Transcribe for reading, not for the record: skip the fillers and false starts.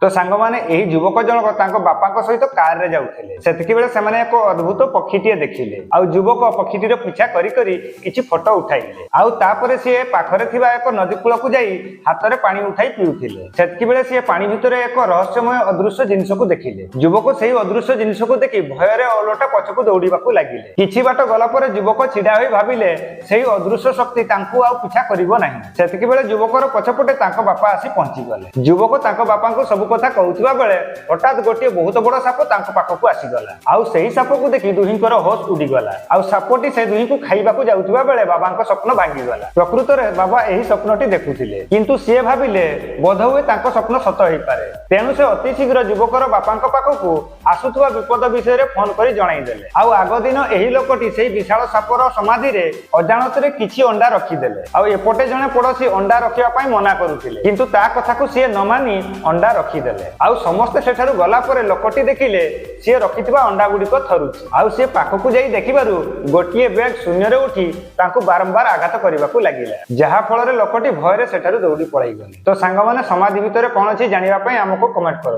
तो सांग माने एही युवक जनक तांको बापा सहित कार रे जाउथिले सेतिकी बेले सेमाने एक अद्भुत पक्षीटीए देखिले आउ युवक पक्षीटीर पीछा करी करी किछि फोटो उठाइले आउ तापरे से पाखरे थिबा एक नदी कूल को जाई हाथ रे पानी उठाई पिउथिले सेतिकी बेले से पानी भितरे एक रहस्यमय अदृश्य जिनिस को देखिले युवक सेही अदृश्य जिनिस को देखि भयरे ओलटा पछकु दौड़ीबाकू लागिले किछि बाट गला परे युवक छिडा होई भाबिले सेही अदृश्य शक्ति तांकू आउ पीछा करिवो नाही सेतिकी बेले युवकर पछपटे तांको बापा आसी पहुंची गले युवक तांको बापा को सब कथा कहउथिबा बेले हठात गोटे बहुत बड़ साप तांको पाखकू आसीगला आउ सेही साप को देखि दुहिंकर होश उडीगला आउ सापटी से दुहिं को खाइबाकू जाउथिबा बेले बाबांको स्वप्न भांगीगला प्रकृत रे बाबा एही स्वप्नटी देखुथिले किंतु से भाबिले बोधहुए तांको स्वप्न सत होई पारे तेनु से अति शीघ्र युवकर बापांको पाखकू आसुथुवा विपद विषय रे फोन करी जणाई देले आउ आगो दिन एही लोकटी सेही विशाल सापर समाधि रे अजाणतरे किछि अंडा रखी देले आउ एपटे जणे पड़ोसी अंडा रखिबा पई मना करूथिले किंतु ता कथा को से न मानी अंडा रखी देले आउ समस्त सेठारु गला परे लोकटी देखिले से रखिथिबा अंडा गुडी को थरुछि आउ से पाखकू जाई देखिबारु गोटिए बैग शून्य रे उठी तांको बारंबार आघात करिबाकू लागिला जहा फल रे लोकटी भय रे सेठारु दौड़ी पळाई गले तो सांग माने समाधि भितरे कोन अछि जानिबा पई हमको कमेंट करो।